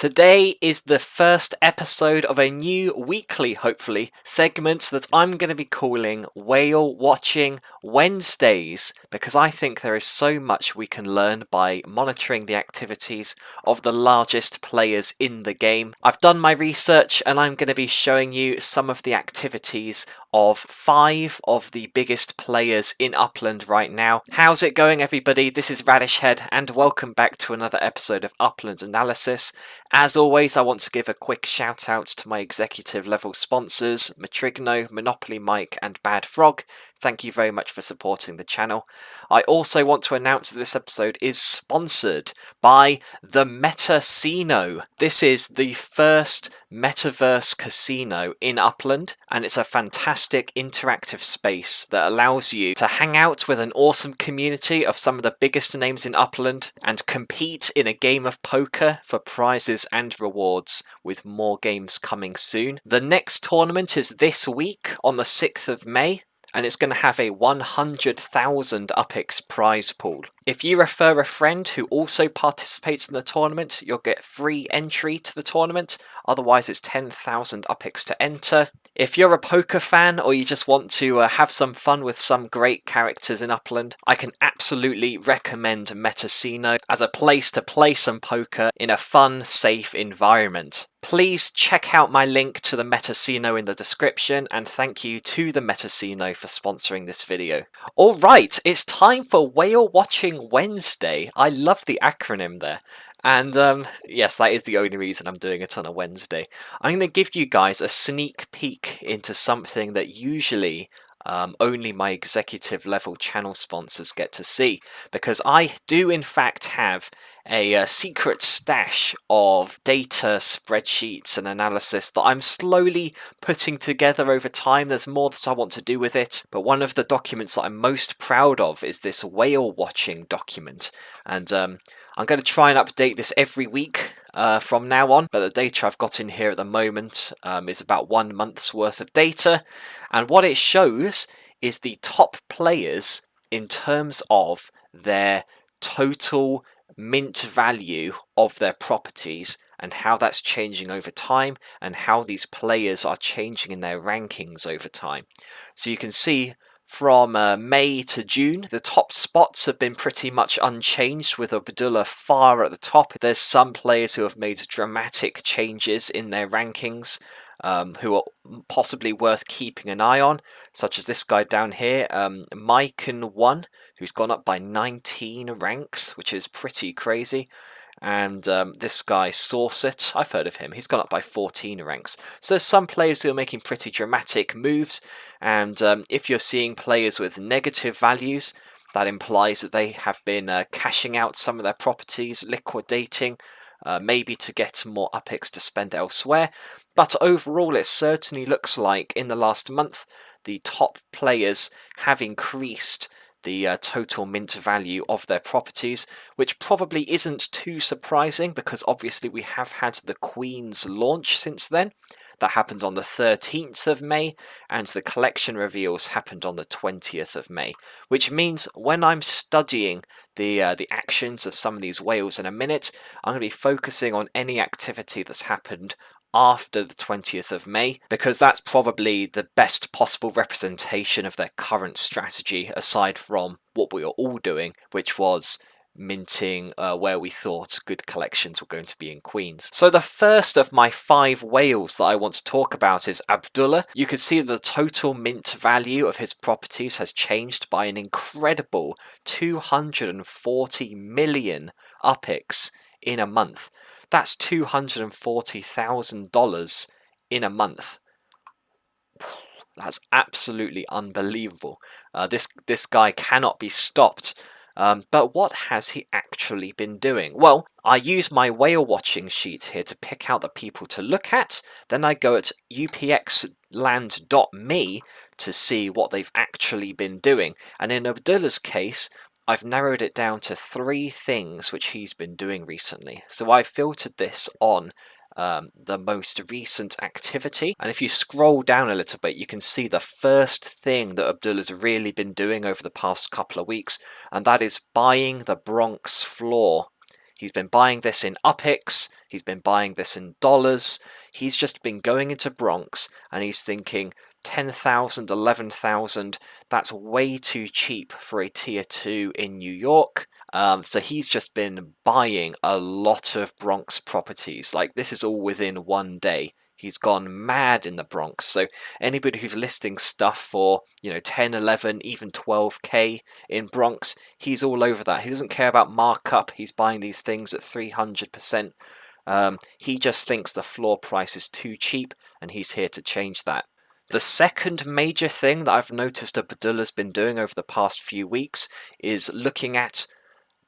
Today is the first episode of a new weekly, hopefully, segment that I'm going to be calling Whale Watching Wednesdays, because I think there is so much we can learn by monitoring the activities of the largest players in the game. I've done my research and I'm going to be showing you some of the activities of 5 of the biggest players in Upland right now. How's it going, everybody? This is Radishhead and welcome back to another episode of Upland Analysis. As always, I want to give a quick shout out to my executive level sponsors, Matrigno, Monopoly Mike and Bad Frog. Thank you very much for supporting the channel. I also want to announce that this episode is sponsored by the Metacino. This is the first metaverse casino in Upland, and it's a fantastic interactive space that allows you to hang out with an awesome community of some of the biggest names in Upland and compete in a game of poker for prizes and rewards, with more games coming soon. The next tournament is this week on the 6th of May. And it's going to have a 100,000 UPX prize pool. If you refer a friend who also participates in the tournament, you'll get free entry to the tournament. Otherwise, it's 10,000 UPX to enter. If you're a poker fan or you just want to have some fun with some great characters in Upland, I can absolutely recommend Metacino as a place to play some poker in a fun, safe environment. Please check out my link to the Metacino in the description, and thank you to the Metacino for sponsoring this video. Alright, it's time for Whale Watching Wednesday. I love the acronym there. And yes, that is the only reason I'm doing it on a Wednesday. I'm going to give you guys a sneak peek into something that usually only my executive level channel sponsors get to see, because I do in fact have a secret stash of data, spreadsheets and analysis that I'm slowly putting together over time. There's more that I want to do with it, but one of the documents that I'm most proud of is this whale watching document, and I'm going to try and update this every week from now on, but the data I've got in here at the moment is about 1 month's worth of data, and what it shows is the top players in terms of their total mint value of their properties and how that's changing over time and how these players are changing in their rankings over time. So you can see from May to June, the top spots have been pretty much unchanged, with Abdullah far at the top. There's some players who have made dramatic changes in their rankings, who are possibly worth keeping an eye on, such as this guy down here, Mike and One, who's gone up by 19 ranks, which is pretty crazy. And this guy, Saucet, I've heard of him, he's gone up by 14 ranks. So there's some players who are making pretty dramatic moves, and if you're seeing players with negative values, that implies that they have been cashing out some of their properties, liquidating, maybe to get more UPX to spend elsewhere. But overall, it certainly looks like in the last month, the top players have increased the total mint value of their properties, which probably isn't too surprising because obviously we have had the Queen's launch since then. That happened on the 13th of May, and the collection reveals happened on the 20th of May, which means when I'm studying the actions of some of these whales in a minute, I'm going to be focusing on any activity that's happened after the 20th of May, because that's probably the best possible representation of their current strategy, aside from what we were all doing, which was minting where we thought good collections were going to be in Queens. So the first of my 5 whales that I want to talk about is Abdullah. You can see the total mint value of his properties has changed by an incredible 240 million UPX in a month. That's $240,000 in a month. That's absolutely unbelievable. This guy cannot be stopped. But what has he actually been doing? Well, I use my whale watching sheet here to pick out the people to look at. Then I go at upxland.me to see what they've actually been doing. And in Abdullah's case, I've narrowed it down to 3 things which he's been doing recently. So I've filtered this on the most recent activity, and if you scroll down a little bit, you can see the first thing that Abdullah's really been doing over the past couple of weeks, and that is buying the Bronx floor. He's been buying this in UPX, He's been buying this in dollars. He's just been going into Bronx and he's thinking 10,000, 11,000, that's way too cheap for a tier 2 in New York. So he's just been buying a lot of Bronx properties. Like, this is all within one day. He's gone mad in the Bronx. So anybody who's listing stuff for, 10, 11, even 12k in Bronx, he's all over that. He doesn't care about markup. He's buying these things at 300%. He just thinks the floor price is too cheap, and he's here to change that. The second major thing that I've noticed Abdullah's been doing over the past few weeks is looking at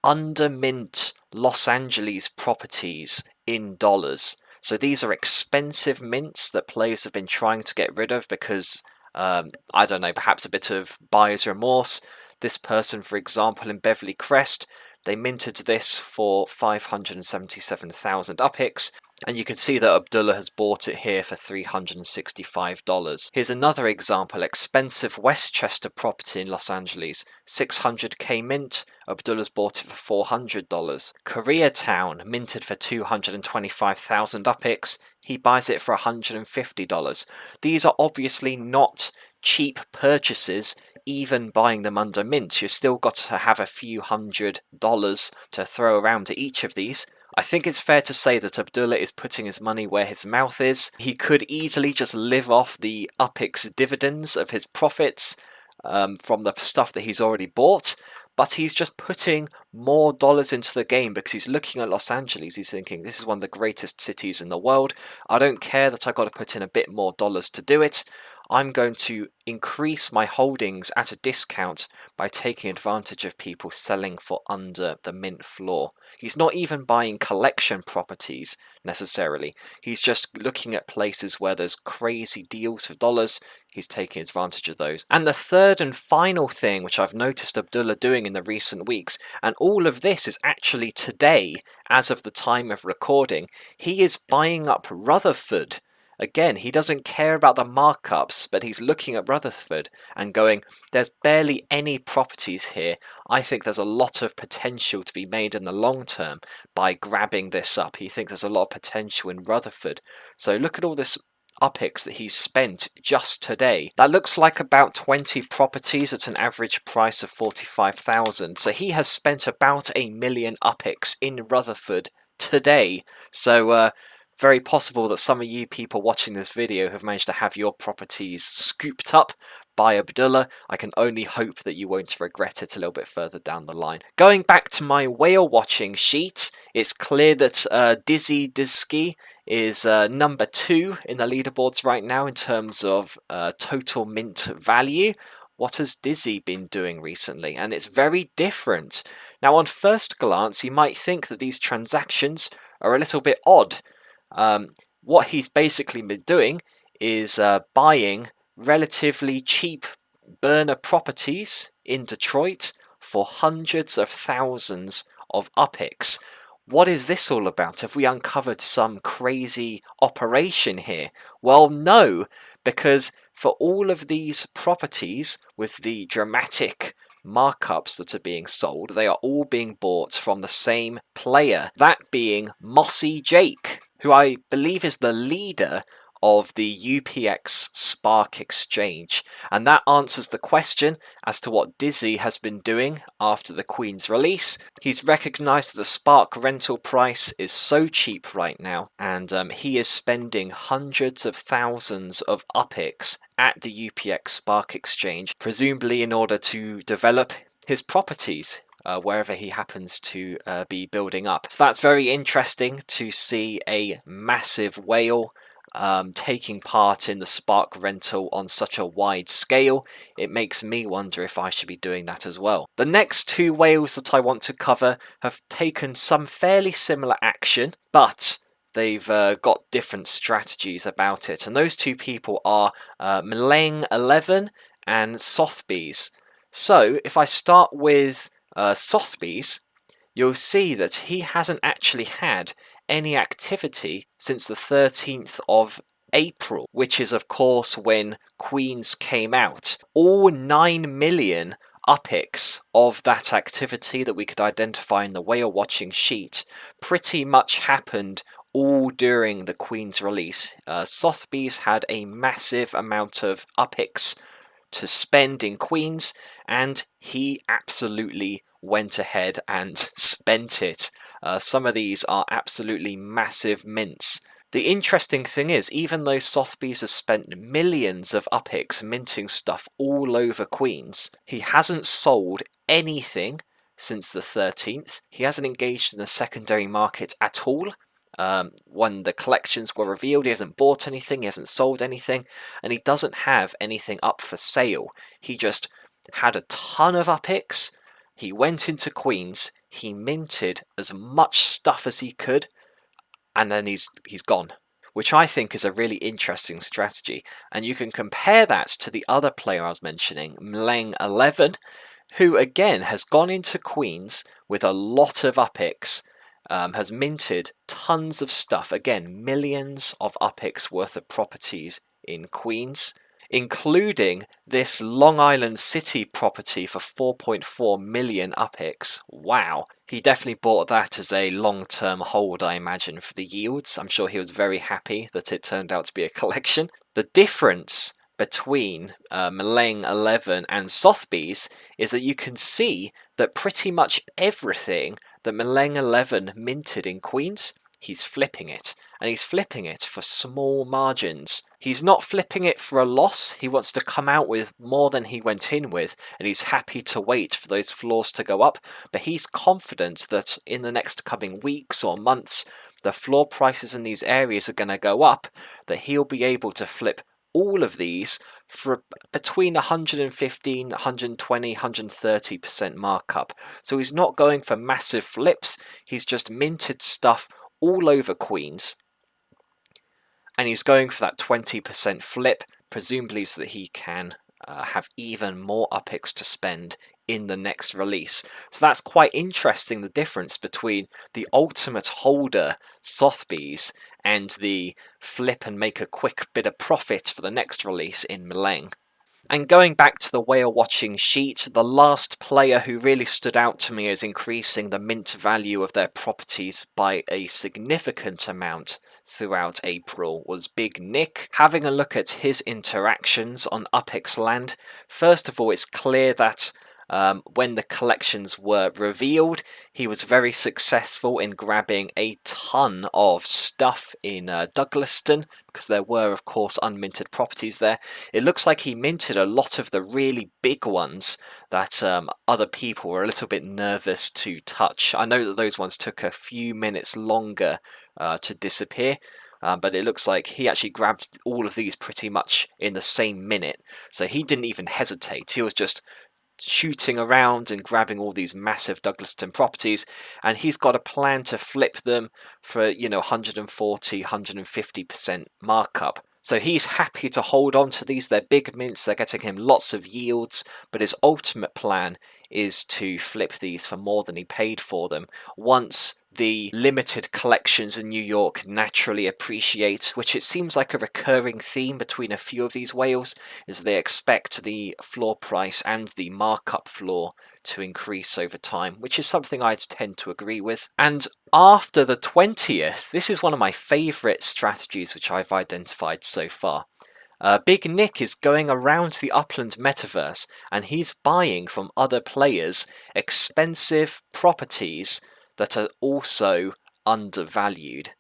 under-mint Los Angeles properties in dollars. So these are expensive mints that players have been trying to get rid of because, I don't know, perhaps a bit of buyer's remorse. This person, for example, in Beverly Crest, they minted this for 577,000 UPIX, and you can see that Abdullah has bought it here for $365. Here's another example, expensive Westchester property in Los Angeles, 600k mint, Abdullah's bought it for $400. Koreatown, minted for 225,000 UPIX, he buys it for $150. These are obviously not cheap purchases. Even buying them under mint, you've still got to have a few $100 to throw around to each of these. I think it's fair to say that Abdullah is putting his money where his mouth is. He could easily just live off the UPIX dividends of his profits from the stuff that he's already bought, but he's just putting more dollars into the game because he's looking at Los Angeles. He's thinking, this is one of the greatest cities in the world. I don't care that I've got to put in a bit more dollars to do it. I'm going to increase my holdings at a discount by taking advantage of people selling for under the mint floor. He's not even buying collection properties necessarily. He's just looking at places where there's crazy deals for dollars. He's taking advantage of those. And the third and final thing which I've noticed Abdullah doing in the recent weeks, and all of this is actually today as of the time of recording, he is buying up Rutherford. Again, he doesn't care about the markups, but he's looking at Rutherford and going, there's barely any properties here. I think there's a lot of potential to be made in the long term by grabbing this up. He thinks there's a lot of potential in Rutherford. So look at all this UPIX that he's spent just today. That looks like about 20 properties at an average price of 45,000. So he has spent about 1 million UPIX in Rutherford today. So, very possible that some of you people watching this video have managed to have your properties scooped up by Abdullah. I can only hope that you won't regret it a little bit further down the line. Going back to my whale watching sheet, it's clear that Disky is number 2 in the leaderboards right now in terms of total mint value. What has Dizzy been doing recently? And it's very different. Now, on first glance, you might think that these transactions are a little bit odd. What he's basically been doing is buying relatively cheap burner properties in Detroit for hundreds of thousands of UPIX. What is this all about? Have we uncovered some crazy operation here? Well, no, because for all of these properties with the dramatic markups that are being sold, they are all being bought from the same player, that being Mossy Jake, who I believe is the leader of the UPX Spark Exchange. And that answers the question as to what Dizzy has been doing after the Queen's release. He's recognised that the Spark rental price is so cheap right now, and he is spending hundreds of thousands of UPIX at the UPX Spark Exchange, presumably in order to develop his properties wherever he happens to be building up. So that's very interesting to see a massive whale taking part in the Spark rental on such a wide scale. It makes me wonder if I should be doing that as well. The next 2 whales that I want to cover have taken some fairly similar action, but they've got different strategies about it. And those 2 people are Meleng11 and Sothebys. So if I start with Sothebys, you'll see that he hasn't actually had any activity since the 13th of April, which is of course when Queens came out. All 9 million UPIX of that activity that we could identify in the whale watching sheet pretty much happened all during the Queen's release. Sotheby's had a massive amount of UPIX to spend in Queens, and he absolutely went ahead and spent it. Some of these are absolutely massive mints. The interesting thing is, even though Sotheby's has spent millions of UPIX minting stuff all over Queens, he hasn't sold anything since the 13th. He hasn't engaged in the secondary market at all. When the collections were revealed, he hasn't bought anything, he hasn't sold anything, and he doesn't have anything up for sale. He just had a ton of UPIX. He went into Queens, he minted as much stuff as he could, and then he's gone, which I think is a really interesting strategy. And you can compare that to the other player I was mentioning, Mleng11, who again has gone into Queens with a lot of UPIX, has minted tons of stuff, again millions of UPIX worth of properties in Queens, including this Long Island City property for 4.4 million UPIX. Wow, he definitely bought that as a long-term hold, I imagine, for the yields. I'm sure he was very happy that it turned out to be a collection. The difference between Mleng11 and Sotheby's is that you can see that pretty much everything that Mleng11 minted in Queens, he's flipping it. And he's flipping it for small margins. He's not flipping it for a loss. He wants to come out with more than he went in with, and he's happy to wait for those floors to go up. But he's confident that in the next coming weeks or months, the floor prices in these areas are going to go up, that he'll be able to flip all of these for between 115, 120, 130% markup. So he's not going for massive flips, he's just minted stuff all over Queens, and he's going for that 20% flip, presumably so that he can have even more UPIX to spend in the next release. So that's quite interesting, the difference between the ultimate holder, Sotheby's, and the flip and make a quick bit of profit for the next release in Mleng. And going back to the whale watching sheet, the last player who really stood out to me as increasing the mint value of their properties by a significant amount throughout April was Big Nick. Having a look at his interactions on UPIX Land, first of all, it's clear that when the collections were revealed, he was very successful in grabbing a ton of stuff in Douglaston, because there were, of course, unminted properties there. It looks like he minted a lot of the really big ones that other people were a little bit nervous to touch. I know that those ones took a few minutes longer to disappear, but it looks like he actually grabbed all of these pretty much in the same minute. So he didn't even hesitate. He was just shooting around and grabbing all these massive Douglaston properties, and he's got a plan to flip them for 140, 150% markup. So he's happy to hold on to these. They're big mints, they're getting him lots of yields, but his ultimate plan is to flip these for more than he paid for them once the limited collections in New York naturally appreciate, which it seems like a recurring theme between a few of these whales, is they expect the floor price and the markup floor to increase over time, which is something I'd tend to agree with. And after the 20th, this is one of my favourite strategies which I've identified so far. Big Nick is going around the Upland metaverse, and he's buying from other players expensive properties that are also undervalued,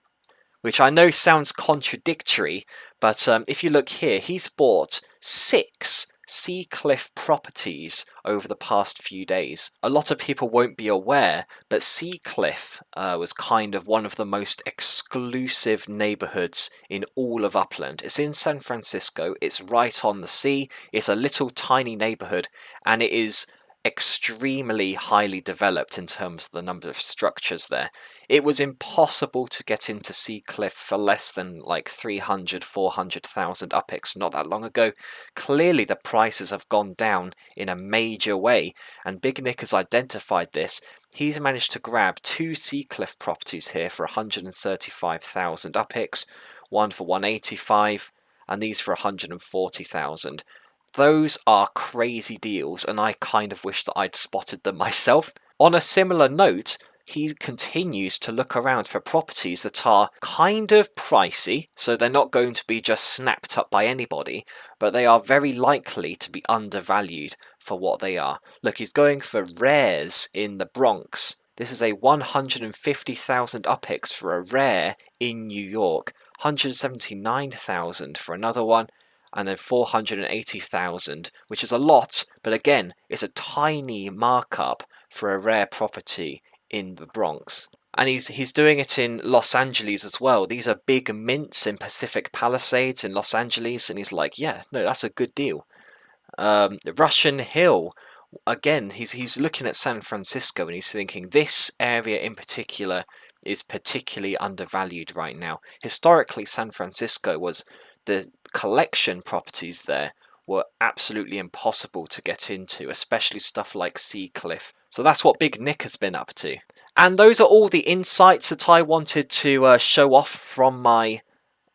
which I know sounds contradictory, but if you look here, he's bought 6 Seacliff properties over the past few days. A lot of people won't be aware, but Seacliff was kind of one of the most exclusive neighborhoods in all of Upland. It's in San Francisco, it's right on the sea, it's a little tiny neighborhood, and it is extremely highly developed in terms of the number of structures there. It was impossible to get into Seacliff for less than like 300, 400,000 UPIX not that long ago. Clearly the prices have gone down in a major way, and Big Nick has identified this. He's managed to grab 2 Seacliff properties here for 135,000 UPIX, one for 185, and these for 140,000. Those are crazy deals, and I kind of wish that I'd spotted them myself. On a similar note, he continues to look around for properties that are kind of pricey, so they're not going to be just snapped up by anybody, but they are very likely to be undervalued for what they are. Look, he's going for rares in the Bronx. This is a 150,000 UPIX for a rare in New York, 179,000 for another one, and then 480,000, which is a lot, but again, it's a tiny markup for a rare property in the Bronx. And he's doing it in Los Angeles as well. These are big mints in Pacific Palisades in Los Angeles, and he's like, yeah, no, that's a good deal. Russian Hill, again, he's looking at San Francisco and he's thinking this area in particular is particularly undervalued right now. Historically, San Francisco was the collection properties there were absolutely impossible to get into, especially stuff like Seacliff. So that's what Big Nick has been up to. And those are all the insights that I wanted to show off from my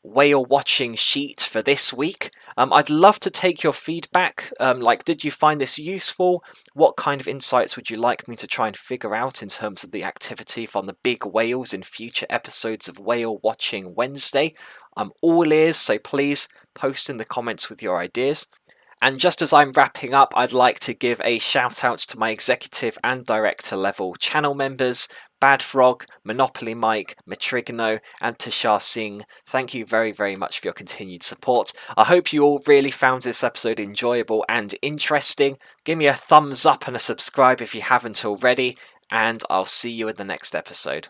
whale watching sheet for this week. I'd love to take your feedback. Like, did you find this useful? What kind of insights would you like me to try and figure out in terms of the activity from the big whales in future episodes of Whale Watching Wednesday? I'm all ears, so please post in the comments with your ideas. And just as I'm wrapping up, I'd like to give a shout out to my executive and director level channel members, Bad Frog, Monopoly Mike, Matrigno, and Tushar Singh. Thank you very, very much for your continued support. I hope you all really found this episode enjoyable and interesting. Give me a thumbs up and a subscribe if you haven't already, and I'll see you in the next episode.